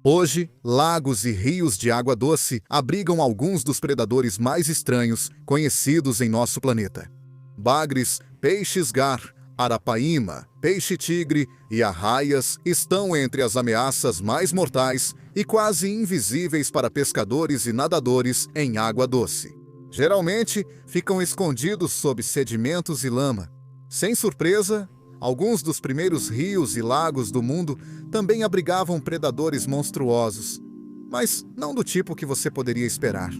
Hoje, lagos e rios de água doce abrigam alguns dos predadores mais estranhos conhecidos em nosso planeta. Bagres, peixes-gar, arapaíma, peixe-tigre e arraias estão entre as ameaças mais mortais e quase invisíveis para pescadores e nadadores em água doce. Geralmente, ficam escondidos sob sedimentos e lama. Sem surpresa, alguns dos primeiros rios e lagos do mundo também abrigavam predadores monstruosos, mas não do tipo que você poderia esperar.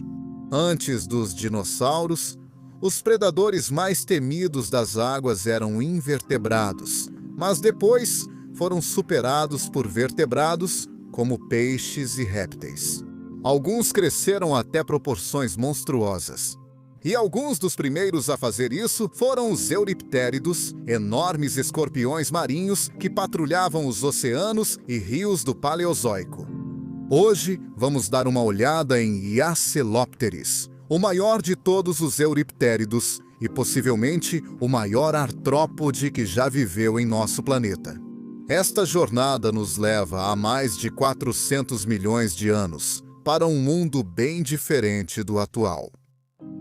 Antes dos dinossauros, os predadores mais temidos das águas eram invertebrados, mas depois foram superados por vertebrados como peixes e répteis. Alguns cresceram até proporções monstruosas. E alguns dos primeiros a fazer isso foram os euriptéridos, enormes escorpiões marinhos que patrulhavam os oceanos e rios do Paleozoico. Hoje, vamos dar uma olhada em Iacelopteris, o maior de todos os euriptéridos e possivelmente o maior artrópode que já viveu em nosso planeta. Esta jornada nos leva a mais de 400 milhões de anos, para um mundo bem diferente do atual.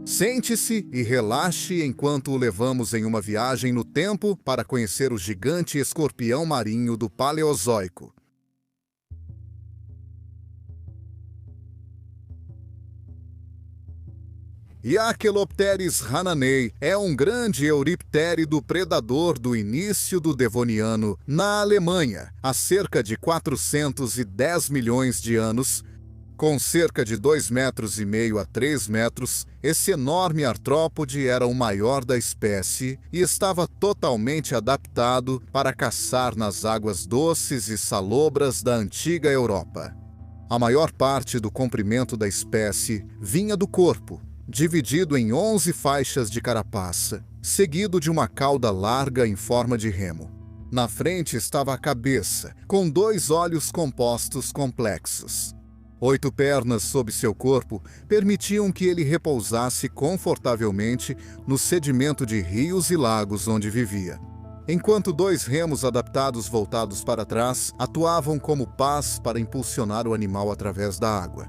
Sente-se e relaxe enquanto o levamos em uma viagem no tempo para conhecer o gigante escorpião marinho do Paleozoico. Iacelopteris hananei é um grande euriptérido predador do início do Devoniano, na Alemanha, há cerca de 410 milhões de anos. Com cerca de 2,5 metros a 3 metros, esse enorme artrópode era o maior da espécie e estava totalmente adaptado para caçar nas águas doces e salobras da antiga Europa. A maior parte do comprimento da espécie vinha do corpo, dividido em 11 faixas de carapaça, seguido de uma cauda larga em forma de remo. Na frente estava a cabeça, com 2 olhos compostos complexos. 8 pernas sob seu corpo permitiam que ele repousasse confortavelmente no sedimento de rios e lagos onde vivia, enquanto 2 remos adaptados voltados para trás atuavam como pás para impulsionar o animal através da água.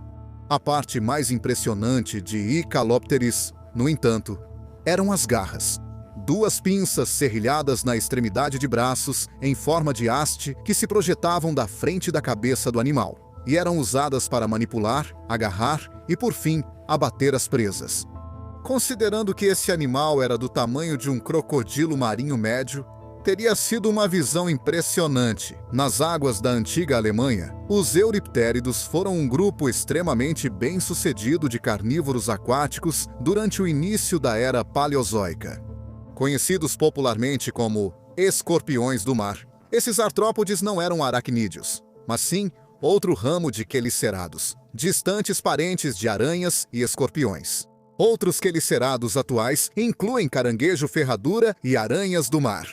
A parte mais impressionante de Iacelopteris, no entanto, eram as garras. 2 pinças serrilhadas na extremidade de braços em forma de haste que se projetavam da frente da cabeça do animal e eram usadas para manipular, agarrar e, por fim, abater as presas. Considerando que esse animal era do tamanho de um crocodilo marinho médio, teria sido uma visão impressionante. Nas águas da antiga Alemanha, os euriptéridos foram um grupo extremamente bem-sucedido de carnívoros aquáticos durante o início da Era Paleozoica. Conhecidos popularmente como escorpiões do mar, esses artrópodes não eram aracnídeos, mas sim outro ramo de quelicerados, distantes parentes de aranhas e escorpiões. Outros quelicerados atuais incluem caranguejo ferradura e aranhas do mar.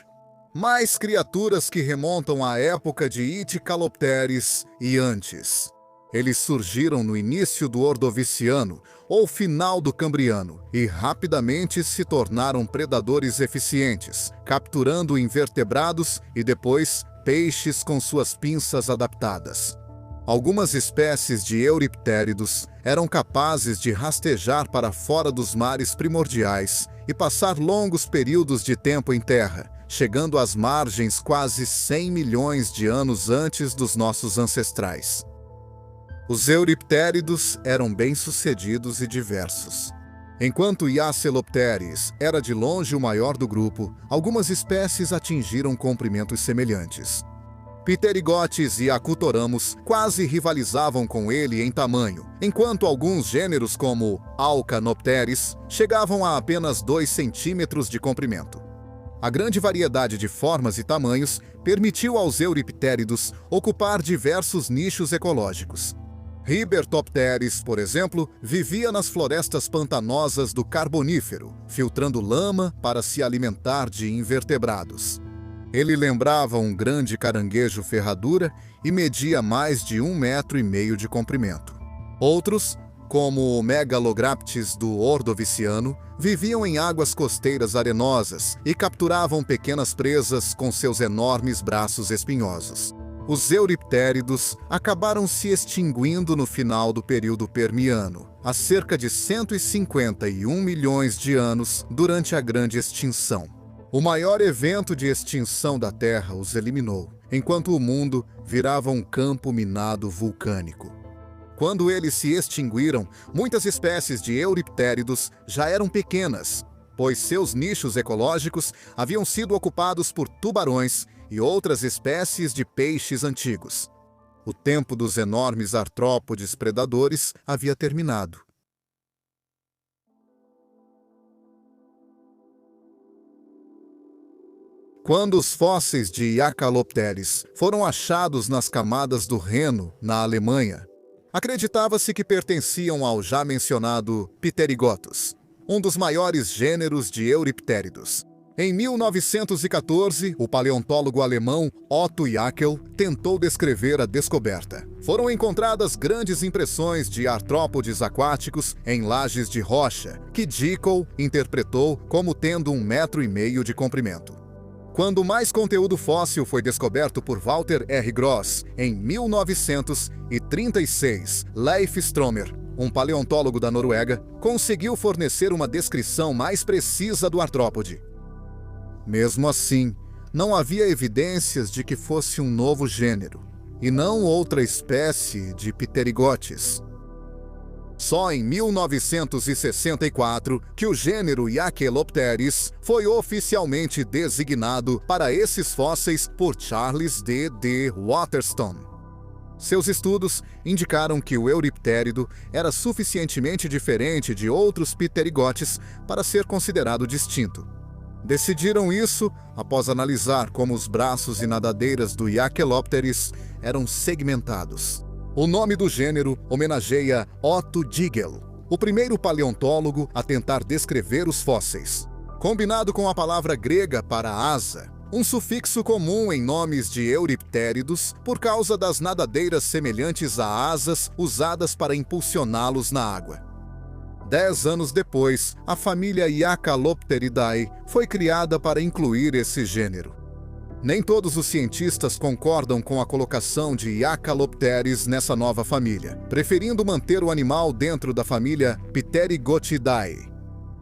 Mais criaturas que remontam à época de Iacelopteris e antes. Eles surgiram no início do Ordoviciano ou final do Cambriano e rapidamente se tornaram predadores eficientes, capturando invertebrados e depois peixes com suas pinças adaptadas. Algumas espécies de euriptéridos eram capazes de rastejar para fora dos mares primordiais e passar longos períodos de tempo em terra, chegando às margens quase 100 milhões de anos antes dos nossos ancestrais. Os euriptéridos eram bem-sucedidos e diversos. Enquanto Iacelopteris era de longe o maior do grupo, algumas espécies atingiram comprimentos semelhantes. Pterigotes e Acutoramos quase rivalizavam com ele em tamanho, enquanto alguns gêneros como Alcanopteris chegavam a apenas 2 centímetros de comprimento. A grande variedade de formas e tamanhos permitiu aos euriptéridos ocupar diversos nichos ecológicos. Rhibertopteris, por exemplo, vivia nas florestas pantanosas do Carbonífero, filtrando lama para se alimentar de invertebrados. Ele lembrava um grande caranguejo ferradura e media mais de 1,5 metros de comprimento. Outros, como o Megalograptis do Ordoviciano, viviam em águas costeiras arenosas e capturavam pequenas presas com seus enormes braços espinhosos. Os euriptéridos acabaram se extinguindo no final do período Permiano, há cerca de 151 milhões de anos durante a Grande Extinção. O maior evento de extinção da Terra os eliminou, enquanto o mundo virava um campo minado vulcânico. Quando eles se extinguiram, muitas espécies de euriptéridos já eram pequenas, pois seus nichos ecológicos haviam sido ocupados por tubarões e outras espécies de peixes antigos. O tempo dos enormes artrópodes predadores havia terminado. Quando os fósseis de Iacalopteris foram achados nas camadas do Reno, na Alemanha, acreditava-se que pertenciam ao já mencionado Pterigotus, um dos maiores gêneros de euriptéridos. Em 1914, o paleontólogo alemão Otto Jackel tentou descrever a descoberta. Foram encontradas grandes impressões de artrópodes aquáticos em lajes de rocha, que Jackel interpretou como tendo 1,5 metro de comprimento. Quando mais conteúdo fóssil foi descoberto por Walter R. Gross, em 1936, Leif Stromer, um paleontólogo da Noruega, conseguiu fornecer uma descrição mais precisa do artrópode. Mesmo assim, não havia evidências de que fosse um novo gênero, e não outra espécie de Pterigotes. Só em 1964 que o gênero Iachelopteris foi oficialmente designado para esses fósseis por Charles D. Waterston. Seus estudos indicaram que o euriptérido era suficientemente diferente de outros pterigotes para ser considerado distinto. Decidiram isso após analisar como os braços e nadadeiras do Iachelopteris eram segmentados. O nome do gênero homenageia Otto Jigel, o primeiro paleontólogo a tentar descrever os fósseis. Combinado com a palavra grega para asa, um sufixo comum em nomes de euriptéridos por causa das nadadeiras semelhantes a asas usadas para impulsioná-los na água. 10 anos depois, a família Iacalopteridae foi criada para incluir esse gênero. Nem todos os cientistas concordam com a colocação de Iacalopteris nessa nova família, preferindo manter o animal dentro da família Pterigotidae.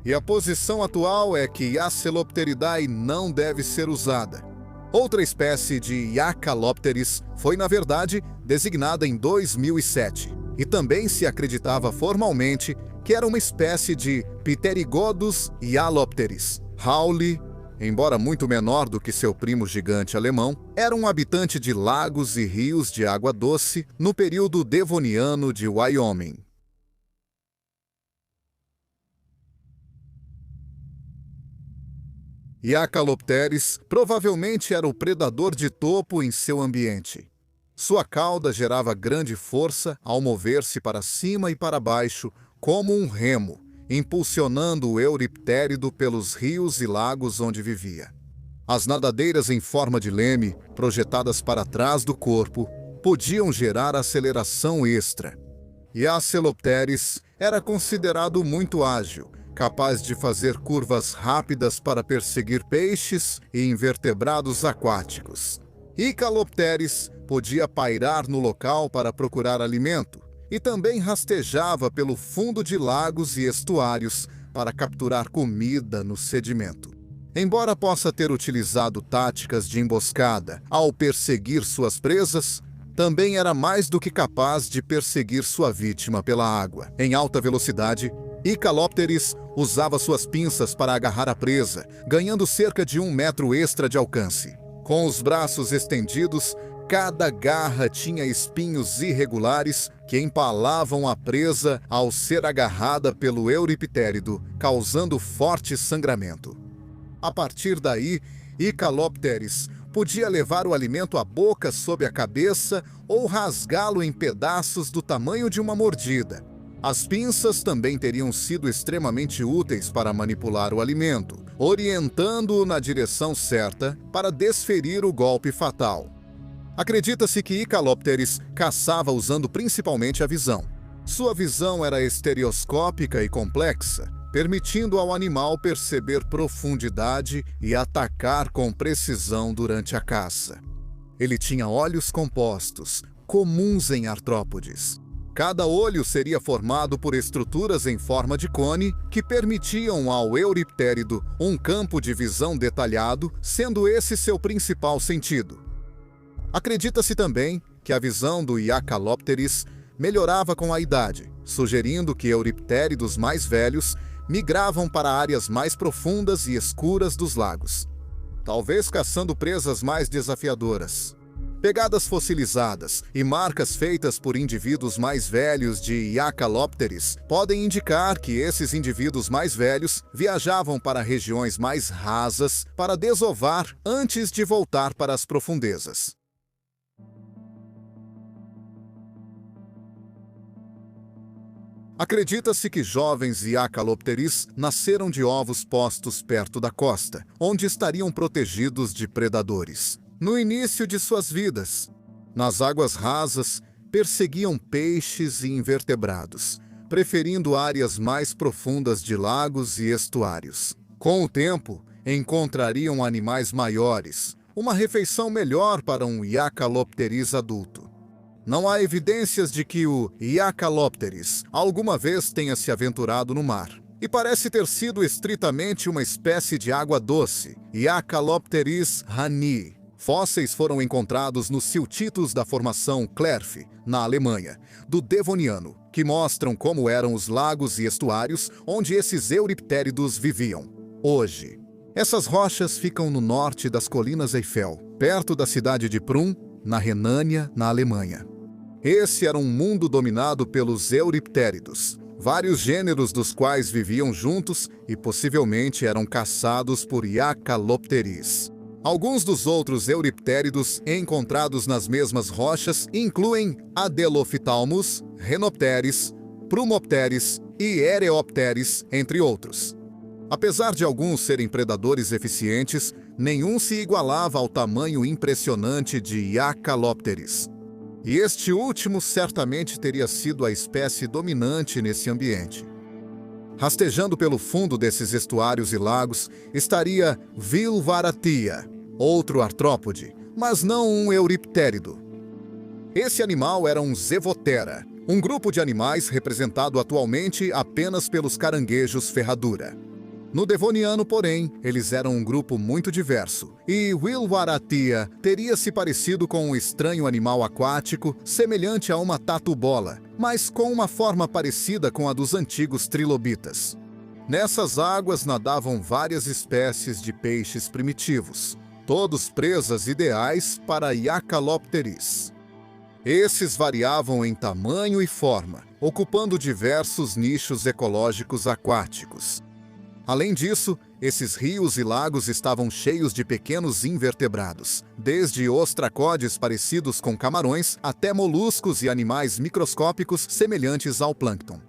E a posição atual é que Iachelopteridae não deve ser usada. Outra espécie de Iacalopteris foi, na verdade, designada em 2007, e também se acreditava formalmente que era uma espécie de Pterigodus ialopteris. Hawley, embora muito menor do que seu primo gigante alemão, era um habitante de lagos e rios de água doce no período devoniano de Wyoming. Iacalopteris provavelmente era o predador de topo em seu ambiente. Sua cauda gerava grande força ao mover-se para cima e para baixo, como um remo, impulsionando o euriptérido pelos rios e lagos onde vivia. As nadadeiras em forma de leme, projetadas para trás do corpo, podiam gerar aceleração extra. Iachelopteris era considerado muito ágil, capaz de fazer curvas rápidas para perseguir peixes e invertebrados aquáticos. Iacalopteris podia pairar no local para procurar alimento e também rastejava pelo fundo de lagos e estuários para capturar comida no sedimento. Embora possa ter utilizado táticas de emboscada ao perseguir suas presas, também era mais do que capaz de perseguir sua vítima pela água. Em alta velocidade, Iacalopteris usava suas pinças para agarrar a presa, ganhando cerca de 1 metro extra de alcance. Com os braços estendidos, cada garra tinha espinhos irregulares que empalavam a presa ao ser agarrada pelo euriptérido, causando forte sangramento. A partir daí, Iacalopteris podia levar o alimento à boca sob a cabeça ou rasgá-lo em pedaços do tamanho de uma mordida. As pinças também teriam sido extremamente úteis para manipular o alimento, orientando-o na direção certa para desferir o golpe fatal. Acredita-se que Iacalopteris caçava usando principalmente a visão. Sua visão era estereoscópica e complexa, permitindo ao animal perceber profundidade e atacar com precisão durante a caça. Ele tinha olhos compostos, comuns em artrópodes. Cada olho seria formado por estruturas em forma de cone que permitiam ao euriptérido um campo de visão detalhado, sendo esse seu principal sentido. Acredita-se também que a visão do Iacalópteris melhorava com a idade, sugerindo que euriptéridos mais velhos migravam para áreas mais profundas e escuras dos lagos, talvez caçando presas mais desafiadoras. Pegadas fossilizadas e marcas feitas por indivíduos mais velhos de Iacalópteris podem indicar que esses indivíduos mais velhos viajavam para regiões mais rasas para desovar antes de voltar para as profundezas. Acredita-se que jovens Iacalópteris nasceram de ovos postos perto da costa, onde estariam protegidos de predadores. No início de suas vidas, nas águas rasas, perseguiam peixes e invertebrados, preferindo áreas mais profundas de lagos e estuários. Com o tempo, encontrariam animais maiores, uma refeição melhor para um Iacalópteris adulto. Não há evidências de que o Iacalópteris alguma vez tenha se aventurado no mar, e parece ter sido estritamente uma espécie de água doce, Iacalópteris ranii. Fósseis foram encontrados nos siltitos da formação Clerff, na Alemanha, do Devoniano, que mostram como eram os lagos e estuários onde esses euriptéridos viviam. Hoje, essas rochas ficam no norte das colinas Eifel, perto da cidade de Prüm, na Renânia, na Alemanha. Esse era um mundo dominado pelos euriptéridos, vários gêneros dos quais viviam juntos e possivelmente eram caçados por Iacalópteris. Alguns dos outros euriptéridos encontrados nas mesmas rochas incluem Adelophthalmus, Rhinopteris, Prumopteris e Ereopteris, entre outros. Apesar de alguns serem predadores eficientes, nenhum se igualava ao tamanho impressionante de Iacalópteris. E este último certamente teria sido a espécie dominante nesse ambiente. Rastejando pelo fundo desses estuários e lagos estaria Vilvaratia, outro artrópode, mas não um euriptérido. Esse animal era um Zevotera, um grupo de animais representado atualmente apenas pelos caranguejos ferradura. No Devoniano, porém, eles eram um grupo muito diverso, e Vilvaratia teria se parecido com um estranho animal aquático semelhante a uma tatu-bola, mas com uma forma parecida com a dos antigos trilobitas. Nessas águas nadavam várias espécies de peixes primitivos, todos presas ideais para Iacalópteris. Esses variavam em tamanho e forma, ocupando diversos nichos ecológicos aquáticos. Além disso, esses rios e lagos estavam cheios de pequenos invertebrados, desde ostracodes parecidos com camarões até moluscos e animais microscópicos semelhantes ao plâncton.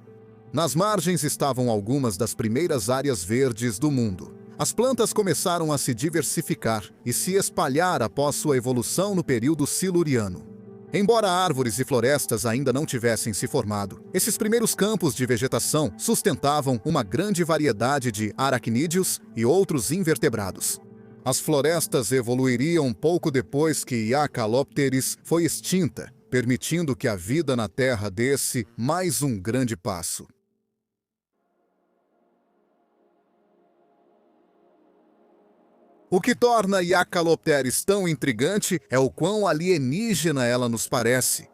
Nas margens estavam algumas das primeiras áreas verdes do mundo. As plantas começaram a se diversificar e se espalhar após sua evolução no período siluriano. Embora árvores e florestas ainda não tivessem se formado, esses primeiros campos de vegetação sustentavam uma grande variedade de aracnídeos e outros invertebrados. As florestas evoluiriam pouco depois que Iacalópteris foi extinta, permitindo que a vida na Terra desse mais um grande passo. O que torna Iacalópteris tão intrigante é o quão alienígena ela nos parece.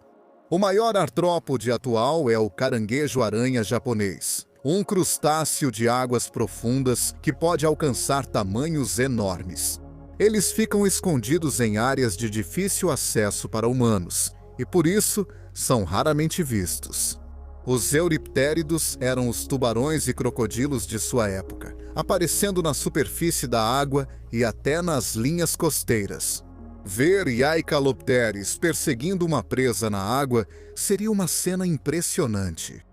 O maior artrópode atual é o caranguejo-aranha japonês, um crustáceo de águas profundas que pode alcançar tamanhos enormes. Eles ficam escondidos em áreas de difícil acesso para humanos, e por isso são raramente vistos. Os euriptéridos eram os tubarões e crocodilos de sua época, aparecendo na superfície da água e até nas linhas costeiras. Ver Iacalópteris perseguindo uma presa na água seria uma cena impressionante.